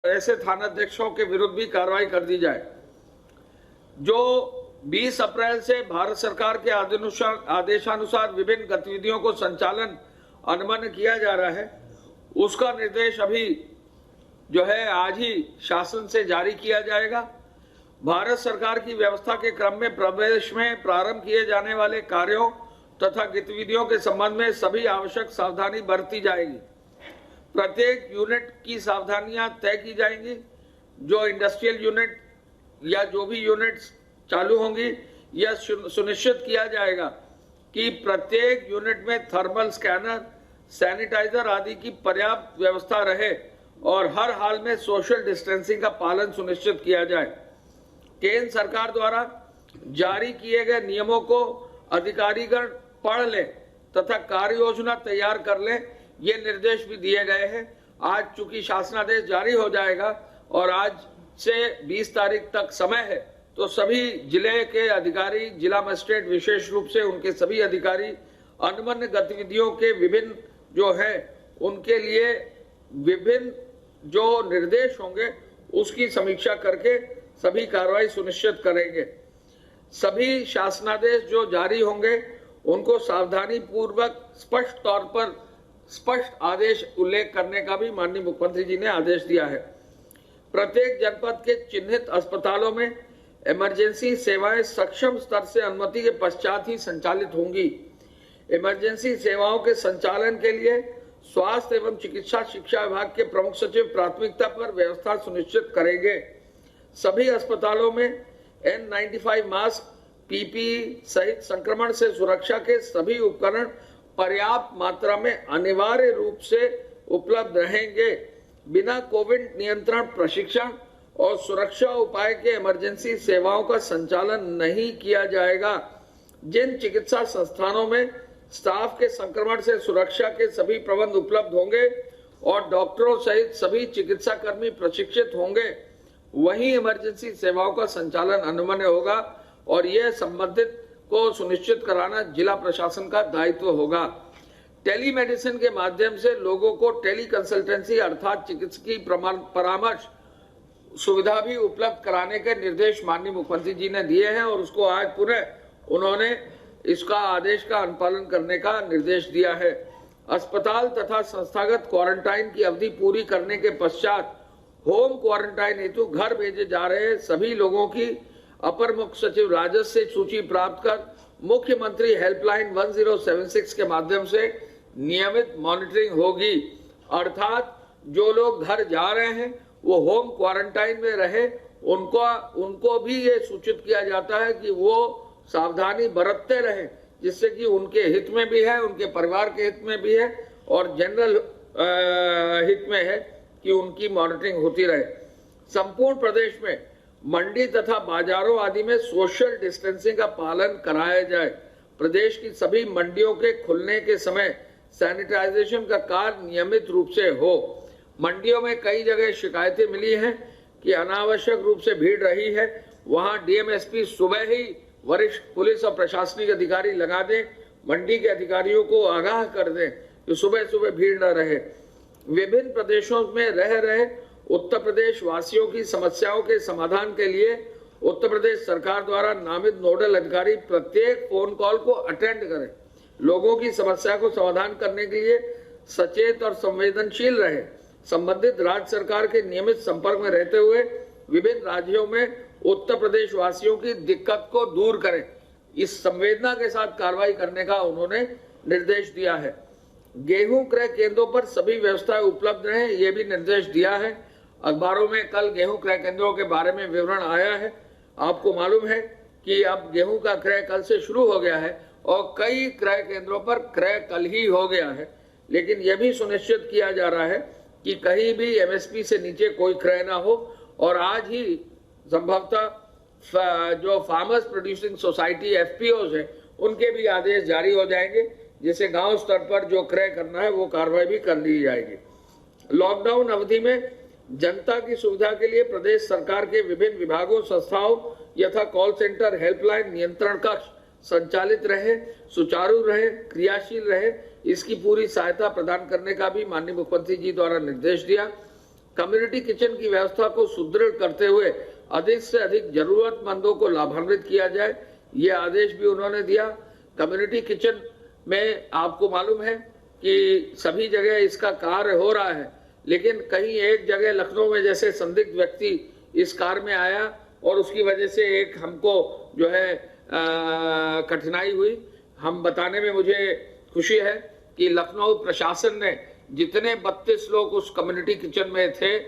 ऐसे थानाध्यक्षों के विरुद्ध भी कार्रवाई कर दी जाए। जो 20 अप्रैल से भारत सरकार के आदेशानुसार विभिन्न गतिविधियों को संचालन अनुमन्य किया जा रहा है, उसका निर्देश अभी जो है आज ही शासन से जारी किया जाएगा। भारत सरकार की व्यवस्था के क्रम में प्रदेश में प्रारंभ किए जाने वाले कार्यों तथा गतिविधियों के संबंध में सभी आवश्यक सावधानी बरती जाएगी। प्रत्येक यूनिट की सावधानियां तय की जाएंगी। जो इंडस्ट्रियल यूनिट या जो भी यूनिट्स चालू होंगी, यह सुनिश्चित किया जाएगा कि प्रत्येक यूनिट में थर्मल स्कैनर, सैनिटाइजर आदि की पर्याप्त व्यवस्था रहे और हर हाल में सोशल डिस्टेंसिंग का पालन सुनिश्चित किया जाए। केंद्र सरकार द्वारा जारी किए गए नियमों को अधिकारीगण पढ़ लें तथा कार्य योजना तैयार कर लें, ये निर्देश भी दिए गए हैं। आज चूंकि शासनादेश जारी हो जाएगा और आज से 20 तारीख तक समय है, तो सभी जिले के अधिकारी, जिला मजिस्ट्रेट विशेष रूप से उनके सभी अधिकारी अनुमन्य गतिविधियों के विभिन्न जो है उनके लिए विभिन्न जो निर्देश होंगे उसकी समीक्षा करके सभी कार्रवाई सुनिश्चित करेंगे। सभी शासनादेश जो जारी होंगे उनको सावधानी पूर्वक स्पष्ट तौर पर स्पष्ट आदेश उल्लेख करने का भी माननीय मुख्यमंत्री जी ने आदेश दिया है। प्रत्येक जनपद के चिन्हित अस्पतालों में इमरजेंसी सेवाएं सक्षम स्तर से अनुमति के पश्चात ही संचालित होंगी। इमरजेंसी सेवाओं के संचालन के लिए स्वास्थ्य एवं चिकित्सा शिक्षा विभाग के प्रमुख सचिव प्राथमिकता पर व्यवस्था सुनिश्चित करेंगे। सभी अस्पतालों में N95 मास्क, PPE सहित संक्रमण से सुरक्षा के सभी उपकरण पर्याप्त मात्रा में अनिवार्य रूप से उपलब्ध रहेंगे। बिना कोविड नियंत्रण प्रशिक्षण और सुरक्षा उपाय के इमरजेंसी सेवाओं का संचालन नहीं किया जाएगा। जिन चिकित्सा संस्थानों में स्टाफ के संक्रमण से सुरक्षा के सभी प्रबंध उपलब्ध होंगे और डॉक्टरों सहित सभी चिकित्सा कर्मी प्रशिक्षित होंगे, वहीं इमरजेंसी सेवाओं का संचालन अनुमन्य होगा और यह संबंधित को सुनिश्चित कराना जिला प्रशासन का दायित्व होगा। टेलीमेडिसिन के माध्यम से लोगों को टेली कंसल्टेंसी अर्थात चिकित्सकीय परामर्श सुविधा भी उपलब्ध कराने के निर्देश माननीय मुख्यमंत्री जी ने दिए हैं और उसको आज पुनः उन्होंने इसका आदेश का अनुपालन करने का निर्देश दिया है। अस्पताल तथा संस्थागत क्वारंटाइन की अवधि पूरी करने के पश्चात होम क्वारंटाइन हेतु घर भेजे जा रहे सभी लोगों की अपर मुख्य सचिव राजस्व से सूची प्राप्त कर मुख्यमंत्री हेल्पलाइन 1076 के माध्यम से नियमित मॉनिटरिंग होगी। अर्थात जो लोग घर जा रहे हैं वो होम क्वारंटाइन में रहे, उनको भी ये सूचित किया जाता है कि वो सावधानी बरतते रहें, जिससे कि उनके हित में भी है, उनके परिवार के हित में भी है और जनरल हित में है कि उनकी मॉनिटरिंग होती रहे। संपूर्ण प्रदेश में मंडी तथा बाजारों आदि में सोशल डिस्टेंसिंग का पालन कराया जाए। प्रदेश की सभी मंडियों के खुलने के समय सैनिटाइजेशन का कार्य नियमित रूप से हो। मंडियों में कई जगह शिकायतें मिली हैं कि अनावश्यक रूप से भीड़ रही है, वहां DMSP सुबह ही वरिष्ठ पुलिस और प्रशासनिक अधिकारी लगा दें, मंडी के अधिकारियों को आगाह कर दें कि सुबह सुबह भीड़ न रहे। विभिन्न प्रदेशों में रह रहे उत्तर प्रदेश वासियों की समस्याओं के समाधान के लिए उत्तर प्रदेश सरकार द्वारा नामित नोडल अधिकारी प्रत्येक फोन कॉल को अटेंड करें, लोगों की समस्या को समाधान करने के लिए सचेत और संवेदनशील रहे, संबंधित राज्य सरकार के नियमित संपर्क में रहते हुए विभिन्न राज्यों में उत्तर प्रदेश वासियों की दिक्कत को दूर करें। इस संवेदना के साथ कार्रवाई करने का उन्होंने निर्देश दिया है। गेहूं क्रय केंद्रों पर सभी व्यवस्थाएं उपलब्ध रहें, ये भी निर्देश दिया है। अखबारों में कल गेहूं क्रय केंद्रों के बारे में विवरण आया है। आपको मालूम है कि अब गेहूं का क्रय कल से शुरू हो गया है और कई क्रय केंद्रों पर क्रय कल ही हो गया है, लेकिन यह भी सुनिश्चित किया जा रहा है कि कहीं भी MSP से नीचे कोई क्रय ना हो और आज ही संभवतः जो फार्मर्स प्रोड्यूसिंग सोसाइटी FPOs है उनके भी आदेश जारी हो जाएंगे, जिसे गांव स्तर पर जो क्रय करना है वो कार्रवाई भी कर ली जाएगी। लॉकडाउन अवधि में जनता की सुविधा के लिए प्रदेश सरकार के विभिन्न विभागों, संस्थाओं यथा कॉल सेंटर, हेल्पलाइन, नियंत्रण कक्ष संचालित रहे, सुचारू रहे, क्रियाशील रहे, इसकी पूरी सहायता प्रदान करने का भी माननीय मुख्यमंत्री जी द्वारा निर्देश दिया। कम्युनिटी किचन की व्यवस्था को सुदृढ़ करते हुए अधिक से अधिक जरूरतमंदों को लाभान्वित किया जाए, ये आदेश भी उन्होंने दिया। कम्युनिटी किचन में आपको मालूम है कि सभी जगह इसका कार्य हो रहा है, लेकिन कहीं एक जगह लखनऊ में जैसे संदिग्ध व्यक्ति इस कार में आया और उसकी वजह से एक हमको जो है कठिनाई हुई। हम बताने में मुझे खुशी है कि लखनऊ प्रशासन ने जितने 32 लोग उस कम्युनिटी किचन में थे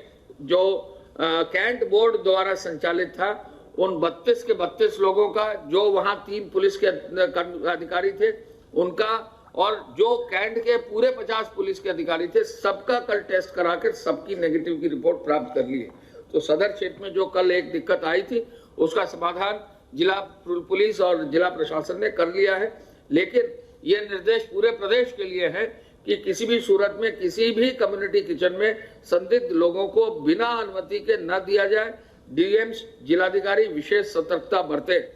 जो कैंट बोर्ड द्वारा संचालित था, उन 32 के 32 लोगों का, जो वहां 3 पुलिस के अधिकारी थे उनका, और जो कैंट के पूरे 50 पुलिस के अधिकारी थे, सबका कल टेस्ट कराकर सबकी नेगेटिव की रिपोर्ट प्राप्त कर ली है। तो सदर क्षेत्र में जो कल एक दिक्कत आई थी उसका समाधान जिला पुलिस और जिला प्रशासन ने कर लिया है। लेकिन ये निर्देश पूरे प्रदेश के लिए है कि किसी भी सूरत में किसी भी कम्युनिटी किचन में संदिग्ध लोगों को बिना अनुमति के न दिया जाए। डीएम्स, जिलाधिकारी विशेष सतर्कता बरते।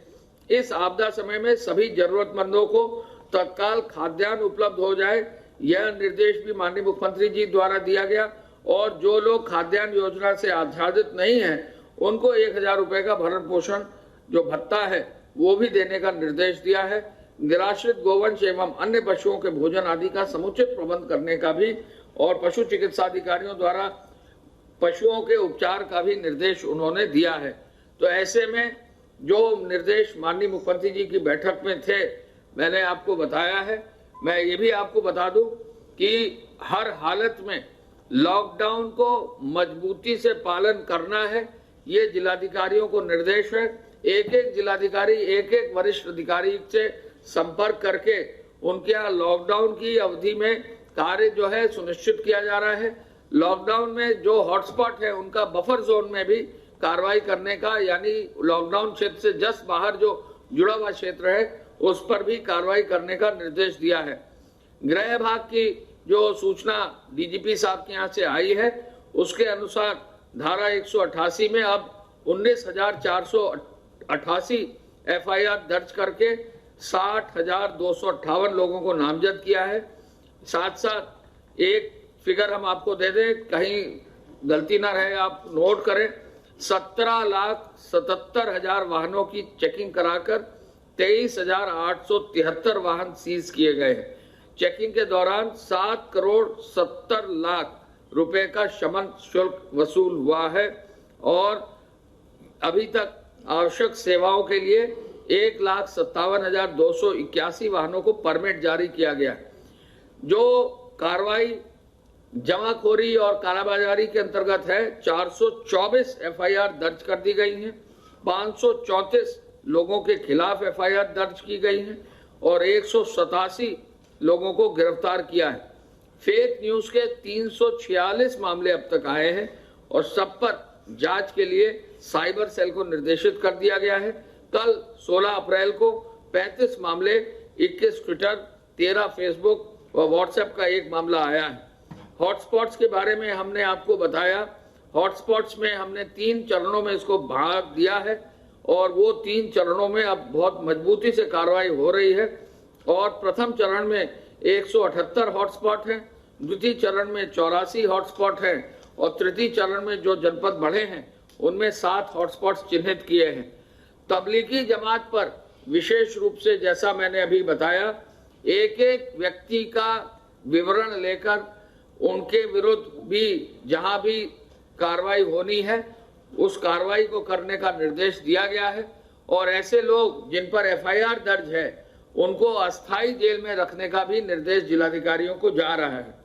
इस आपदा समय में सभी जरूरतमंदों को तत्काल खाद्यान्न उपलब्ध हो जाए, यह निर्देश भी माननीय मुख्यमंत्री जी द्वारा दिया गया। और जो लोग खाद्यान्न योजना से आच्छादित नहीं है उनको 1000 रुपए का भरण पोषण जो भत्ता है वो भी देने का निर्देश दिया है। निराश्रित गोवंश एवं अन्य पशुओं के भोजन आदि का समुचित प्रबंध करने का भी और पशु चिकित्सा अधिकारियों द्वारा पशुओं के उपचार का भी निर्देश उन्होंने दिया है। तो ऐसे में जो निर्देश माननीय मुख्यमंत्री जी की बैठक में थे मैंने आपको बताया है। मैं ये भी आपको बता दूं कि हर हालत में लॉकडाउन को मजबूती से पालन करना है, ये जिलाधिकारियों को निर्देश है। एक एक जिलाधिकारी एक एक वरिष्ठ अधिकारी से संपर्क करके उनके यहाँ लॉकडाउन की अवधि में कार्य जो है सुनिश्चित किया जा रहा है। लॉकडाउन में जो हॉटस्पॉट है उनका बफर जोन में भी कार्रवाई करने का, यानी लॉकडाउन क्षेत्र से जस्ट बाहर जो जुड़ा हुआ क्षेत्र है उस पर भी कार्रवाई करने का निर्देश दिया है। गृह विभाग की जो सूचना डीजीपी साहब के यहाँ से आई है उसके अनुसार धारा 188 में अब 19,488 एफआईआर दर्ज करके 60,258 लोगों को नामजद किया है। साथ साथ एक फिगर हम आपको दे दें, कहीं गलती ना रहे, आप नोट करें। 17,77,000 वाहनों की चेकिंग कराकर 23,873 वाहन सीज किए गए हैं। चेकिंग के दौरान 7,70,00,000 रुपए का शमन शुल्क वसूल हुआ है और अभी तक आवश्यक सेवाओं के लिए 1,57,281 वाहनों को परमिट जारी किया गया है। जो कार्रवाई जमाखोरी और कालाबाजारी के अंतर्गत है, 424 एफआईआर दर्ज कर दी गई हैं, 534 लोगों के खिलाफ एफआईआर दर्ज की गई हैं और 187 लोगों को गिरफ्तार किया है। फेक न्यूज के 346 मामले अब तक आए हैं और सब पर जांच के लिए साइबर सेल को निर्देशित कर दिया गया है। कल 16 अप्रैल को 35 मामले, 21 ट्विटर, 13 फेसबुक और व्हाट्सएप का एक मामला आया है। हॉटस्पॉट्स के बारे में हमने आपको बताया। हॉटस्पॉट्स में हमने 3 चरणों में इसको भाग दिया है और वो 3 चरणों में अब बहुत मजबूती से कार्रवाई हो रही है। और प्रथम चरण में 178 हॉटस्पॉट हैं, द्वितीय चरण में 84 हॉटस्पॉट हैं और तृतीय चरण में जो जनपद बढ़े हैं उनमें 7 हॉटस्पॉट्स चिन्हित किए हैं। तबलीगी जमात पर विशेष रूप से जैसा मैंने अभी बताया, एक एक व्यक्ति का विवरण लेकर उनके विरुद्ध भी जहां भी कार्रवाई होनी है उस कार्रवाई को करने का निर्देश दिया गया है। और ऐसे लोग जिन पर एफआईआर दर्ज है उनको अस्थायी जेल में रखने का भी निर्देश जिलाधिकारियों को जा रहा है।